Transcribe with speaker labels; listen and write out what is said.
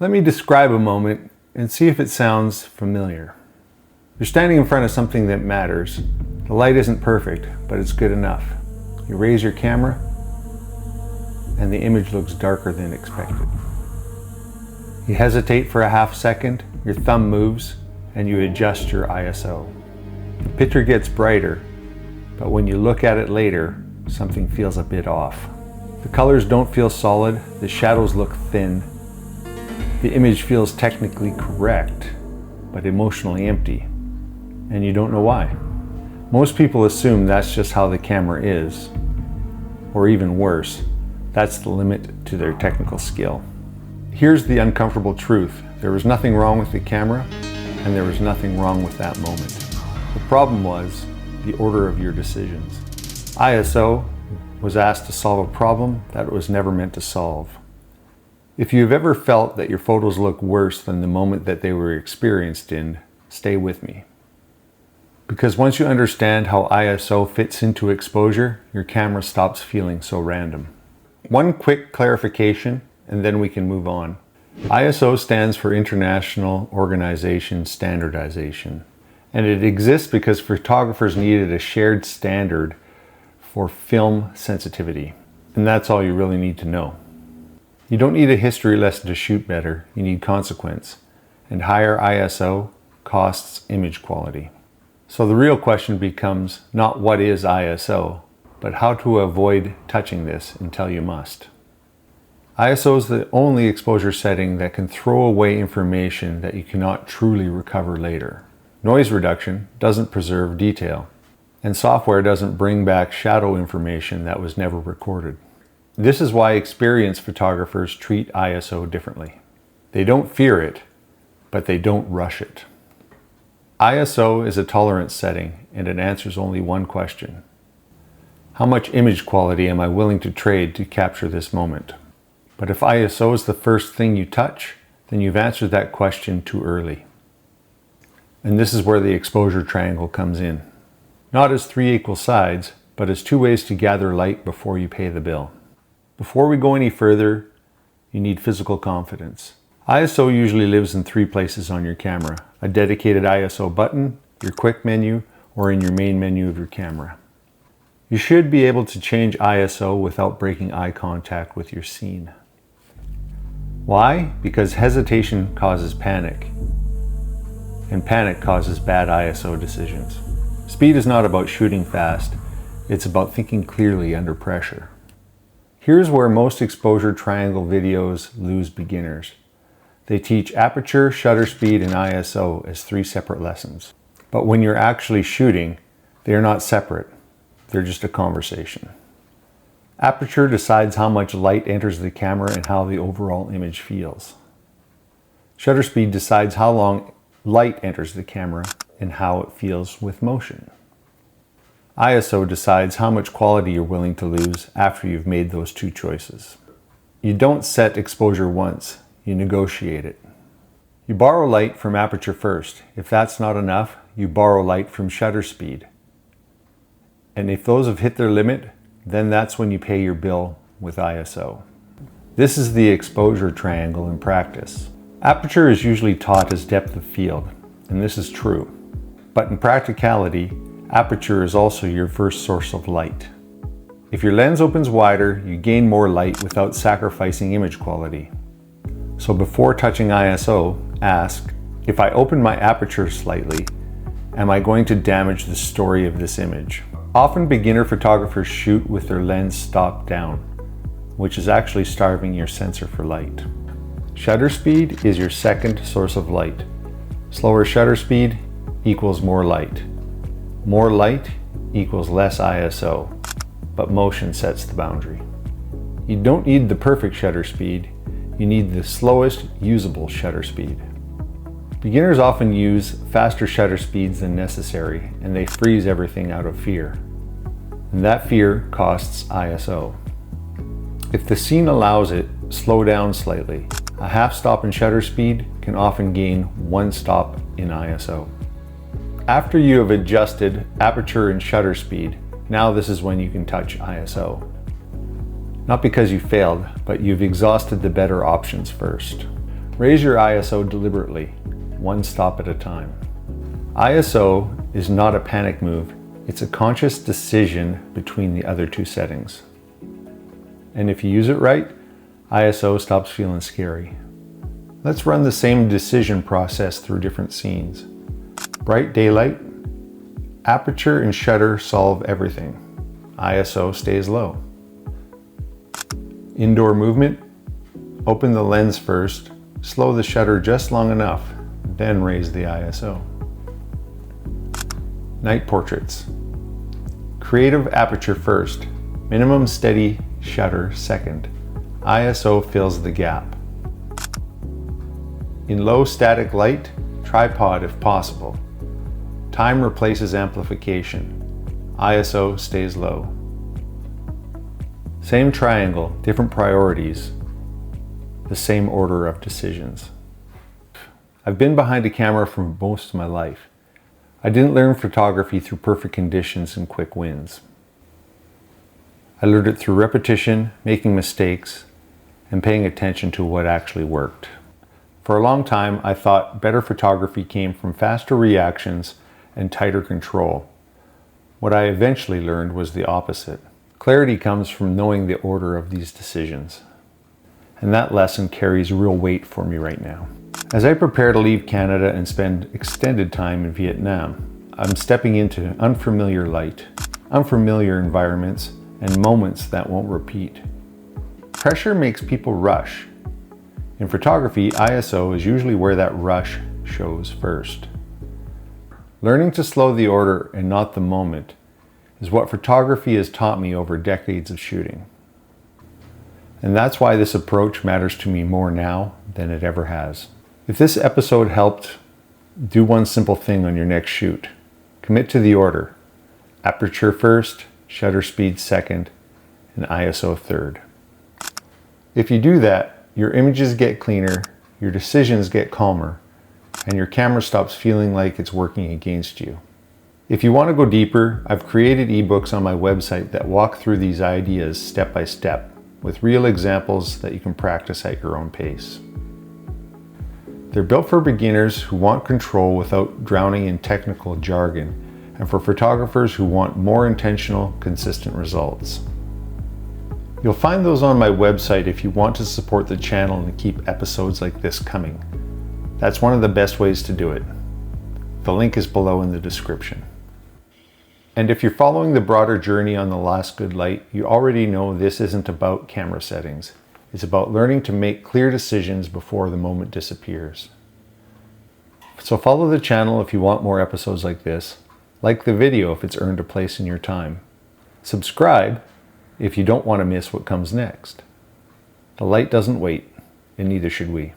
Speaker 1: Let me describe a moment and see if it sounds familiar. You're standing in front of something that matters. The light isn't perfect, but it's good enough. You raise your camera, and the image looks darker than expected. You hesitate for a half second, your thumb moves, and you adjust your ISO. The picture gets brighter, but when you look at it later, something feels a bit off. The colors don't feel solid, the shadows look thin. The image feels technically correct, but emotionally empty, and you don't know why. Most people assume that's just how the camera is, or even worse, that's the limit to their technical skill. Here's the uncomfortable truth. There was nothing wrong with the camera, and there was nothing wrong with that moment. The problem was the order of your decisions. ISO was asked to solve a problem that it was never meant to solve. If you've ever felt that your photos look worse than the moment that they were experienced in, stay with me. Because once you understand how ISO fits into exposure, your camera stops feeling so random. One quick clarification, and then we can move on. ISO stands for International Organization Standardization, and it exists because photographers needed a shared standard for film sensitivity. And that's all you really need to know. You don't need a history lesson to shoot better, you need consequence. And higher ISO costs image quality. So the real question becomes not what is ISO, but how to avoid touching this until you must. ISO is the only exposure setting that can throw away information that you cannot truly recover later. Noise reduction doesn't preserve detail, and software doesn't bring back shadow information that was never recorded. This is why experienced photographers treat ISO differently. They don't fear it, but they don't rush it. ISO is a tolerance setting, and it answers only one question. How much image quality am I willing to trade to capture this moment? But if ISO is the first thing you touch, then you've answered that question too early. And this is where the exposure triangle comes in. Not as three equal sides, but as two ways to gather light before you pay the bill. Before we go any further, you need physical confidence. ISO usually lives in three places on your camera: a dedicated ISO button, your quick menu, or in your main menu of your camera. You should be able to change ISO without breaking eye contact with your scene. Why? Because hesitation causes panic, and panic causes bad ISO decisions. Speed is not about shooting fast, it's about thinking clearly under pressure. Here's where most exposure triangle videos lose beginners. They teach aperture, shutter speed, and ISO as three separate lessons. But when you're actually shooting, they are not separate. They're just a conversation. Aperture decides how much light enters the camera and how the overall image feels. Shutter speed decides how long light enters the camera and how it feels with motion. ISO decides how much quality you're willing to lose after you've made those two choices. You don't set exposure once, you negotiate it. You borrow light from aperture first. If that's not enough, you borrow light from shutter speed. And if those have hit their limit, then that's when you pay your bill with ISO. This is the exposure triangle in practice. Aperture is usually taught as depth of field, and this is true. But in practicality, aperture is also your first source of light. If your lens opens wider, you gain more light without sacrificing image quality. So before touching ISO, ask, if I open my aperture slightly, am I going to damage the story of this image? Often beginner photographers shoot with their lens stopped down, which is actually starving your sensor for light. Shutter speed is your second source of light. Slower shutter speed equals more light. More light equals less ISO, but motion sets the boundary. You don't need the perfect shutter speed, you need the slowest usable shutter speed. Beginners often use faster shutter speeds than necessary, and they freeze everything out of fear. And that fear costs ISO. If the scene allows it, slow down slightly. A half stop in shutter speed can often gain one stop in ISO. After you have adjusted aperture and shutter speed, now this is when you can touch ISO. Not because you failed, but you've exhausted the better options first. Raise your ISO deliberately, one stop at a time. ISO is not a panic move, it's a conscious decision between the other two settings. And if you use it right, ISO stops feeling scary. Let's run the same decision process through different scenes. Bright daylight, aperture and shutter solve everything. ISO stays low. Indoor movement, open the lens first, slow the shutter just long enough, then raise the ISO. Night portraits. Creative aperture first, minimum steady shutter second. ISO fills the gap. In low static light, tripod if possible. Time replaces amplification. ISO stays low. Same triangle, different priorities. The same order of decisions. I've been behind a camera for most of my life. I didn't learn photography through perfect conditions and quick wins. I learned it through repetition, making mistakes, and paying attention to what actually worked. For a long time, I thought better photography came from faster reactions and tighter control. What I eventually learned was the opposite. Clarity comes from knowing the order of these decisions. And that lesson carries real weight for me right now. As I prepare to leave Canada and spend extended time in Vietnam, I'm stepping into unfamiliar light, unfamiliar environments, and moments that won't repeat. Pressure makes people rush. In photography, ISO is usually where that rush shows first. Learning to slow the order and not the moment is what photography has taught me over decades of shooting. And that's why this approach matters to me more now than it ever has. If this episode helped, do one simple thing on your next shoot. Commit to the order. Aperture first, shutter speed second, and ISO third. If you do that, your images get cleaner, your decisions get calmer, and your camera stops feeling like it's working against you. If you want to go deeper, I've created ebooks on my website that walk through these ideas step by step, with real examples that you can practice at your own pace. They're built for beginners who want control without drowning in technical jargon, and for photographers who want more intentional, consistent results. You'll find those on my website if you want to support the channel and keep episodes like this coming. That's one of the best ways to do it. The link is below in the description. And if you're following the broader journey on The Last Good Light, you already know this isn't about camera settings. It's about learning to make clear decisions before the moment disappears. So follow the channel if you want more episodes like this. Like the video if it's earned a place in your time. Subscribe if you don't want to miss what comes next. The light doesn't wait, and neither should we.